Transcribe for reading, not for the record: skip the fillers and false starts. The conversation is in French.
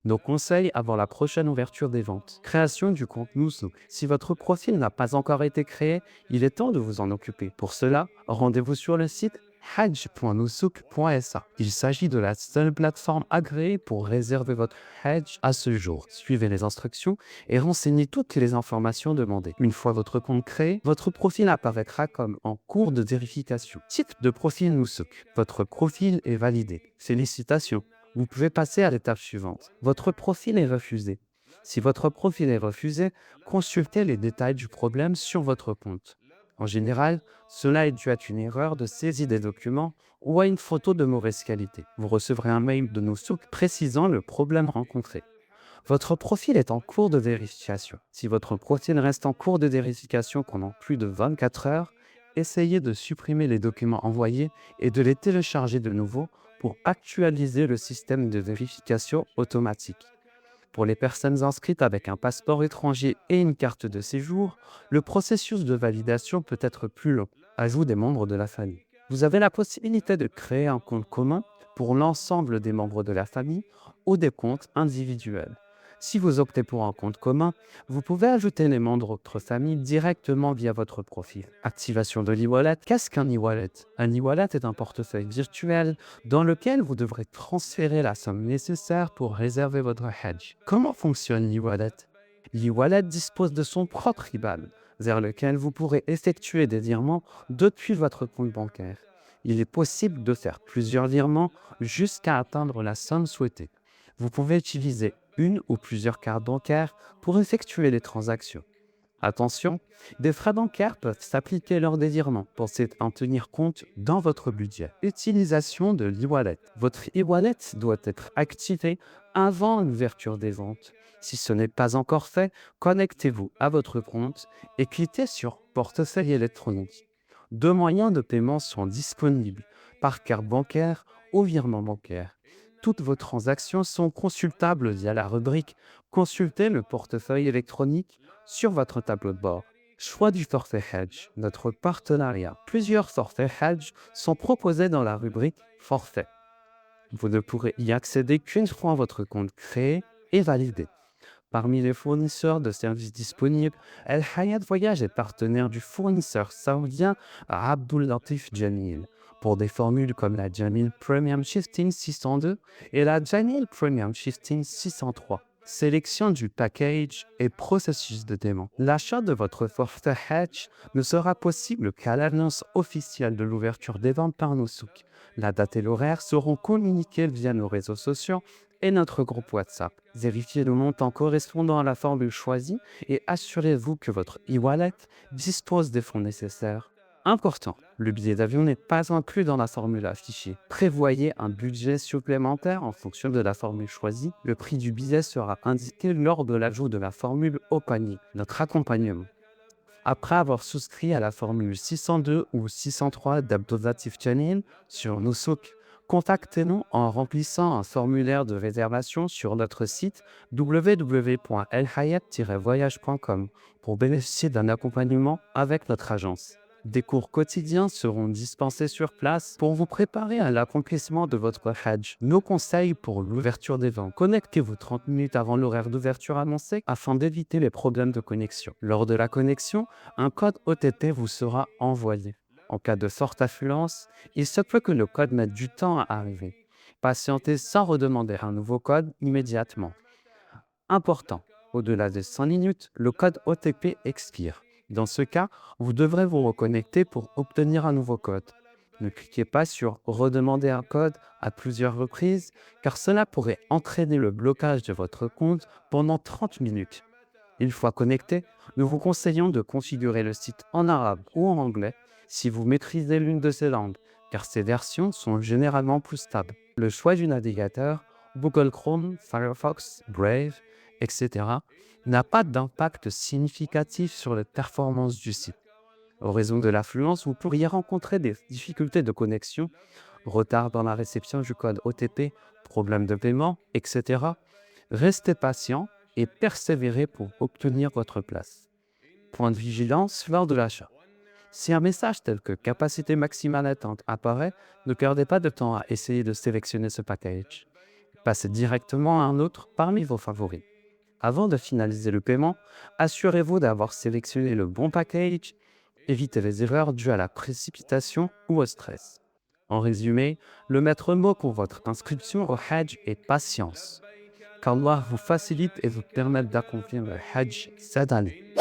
Nos conseils avant la prochaine ouverture des ventes. Création du compte Noussouk. Si votre profil n'a pas encore été créé, il est temps de vous en occuper. Pour cela, rendez-vous sur le site hajj.noussouk.sa. Il s'agit de la seule plateforme agréée pour réserver votre Hajj à ce jour. Suivez les instructions et renseignez toutes les informations demandées. Une fois votre compte créé, votre profil apparaîtra comme en cours de vérification. Type de profil Noussouk. Votre profil est validé. Félicitations. Vous pouvez passer à l'étape suivante. Votre profil est refusé. Si votre profil est refusé, consultez les détails du problème sur votre compte. En général, cela est dû à une erreur de saisie des documents ou à une photo de mauvaise qualité. Vous recevrez un mail de nos souks précisant le problème rencontré. Votre profil est en cours de vérification. Si votre profil reste en cours de vérification pendant plus de 24 heures, essayez de supprimer les documents envoyés et de les télécharger de nouveau pour actualiser le système de vérification automatique. Pour les personnes inscrites avec un passeport étranger et une carte de séjour, le processus de validation peut être plus long. Ajout des membres de la famille. Vous avez la possibilité de créer un compte commun pour l'ensemble des membres de la famille ou des comptes individuels. Si vous optez pour un compte commun, vous pouvez ajouter les membres de votre famille directement via votre profil. Activation de l'e-wallet. Qu'est-ce qu'un e-wallet? Un e-wallet est un portefeuille virtuel dans lequel vous devrez transférer la somme nécessaire pour réserver votre hedge. Comment fonctionne l'e-wallet? L'e-wallet dispose de son propre IBAN, vers lequel vous pourrez effectuer des virements depuis votre compte bancaire. Il est possible de faire plusieurs virements jusqu'à atteindre la somme souhaitée. Vous pouvez utiliser une ou plusieurs cartes bancaires pour effectuer les transactions. Attention, des frais bancaires peuvent s'appliquer lors des virements. Pensez en tenir compte dans votre budget. Utilisation de l'e-wallet. Votre e-wallet doit être activé avant l'ouverture des ventes. Si ce n'est pas encore fait, connectez-vous à votre compte et cliquez sur Portefeuille électronique. Deux moyens de paiement sont disponibles, par carte bancaire ou virement bancaire. Toutes vos transactions sont consultables via la rubrique Consulter le portefeuille électronique sur votre tableau de bord. Choix du forfait Hedge, notre partenariat. Plusieurs forfaits Hedge sont proposés dans la rubrique Forfait. Vous ne pourrez y accéder qu'une fois votre compte créé et validé. Parmi les fournisseurs de services disponibles, El Hayat Voyage est partenaire du fournisseur saoudien Abdul Latif Jamil pour des formules comme la Jamil Premium Shifting 602 et la Jamil Premium Shifting 603. Sélection du package et processus de paiement. L'achat de votre forfait Hedge ne sera possible qu'à l'annonce officielle de l'ouverture des ventes par nos souks. La date et l'horaire seront communiqués via nos réseaux sociaux et notre groupe WhatsApp. Vérifiez le montant correspondant à la formule choisie et assurez-vous que votre e-wallet dispose des fonds nécessaires. Important, le billet d'avion n'est pas inclus dans la formule affichée. Prévoyez un budget supplémentaire en fonction de la formule choisie. Le prix du billet sera indiqué lors de l'ajout de la formule au panier. Notre accompagnement. Après avoir souscrit à la formule 602 ou 603 d'Abdulatif Janine sur Noussouk, contactez-nous en remplissant un formulaire de réservation sur notre site www.elhayat-voyage.com pour bénéficier d'un accompagnement avec notre agence. Des cours quotidiens seront dispensés sur place pour vous préparer à l'accomplissement de votre Hajj. Nos conseils pour l'ouverture des ventes. Connectez-vous 30 minutes avant l'horaire d'ouverture annoncé afin d'éviter les problèmes de connexion. Lors de la connexion, un code OTP vous sera envoyé. En cas de forte affluence, il se peut que le code mette du temps à arriver. Patientez sans redemander un nouveau code immédiatement. Important, au-delà de 100 minutes, le code OTP expire. Dans ce cas, vous devrez vous reconnecter pour obtenir un nouveau code. Ne cliquez pas sur «Redemander un code» à plusieurs reprises, car cela pourrait entraîner le blocage de votre compte pendant 30 minutes. Une fois connecté, nous vous conseillons de configurer le site en arabe ou en anglais si vous maîtrisez l'une de ces langues, car ces versions sont généralement plus stables. Le choix du navigateur, Google Chrome, Firefox, Brave, etc., n'a pas d'impact significatif sur les performances du site. En raison de l'affluence, vous pourriez rencontrer des difficultés de connexion, retard dans la réception du code OTP, problèmes de paiement, etc. Restez patient et persévérez pour obtenir votre place. Point de vigilance lors de l'achat. Si un message tel que capacité maximale attente apparaît, ne perdez pas de temps à essayer de sélectionner ce package. Passez directement à un autre parmi vos favoris. Avant de finaliser le paiement, assurez-vous d'avoir sélectionné le bon package. Évitez les erreurs dues à la précipitation ou au stress. En résumé, le maître mot pour votre inscription au Hajj est patience. Qu'Allah vous facilite et vous permette d'accomplir le Hajj cette année.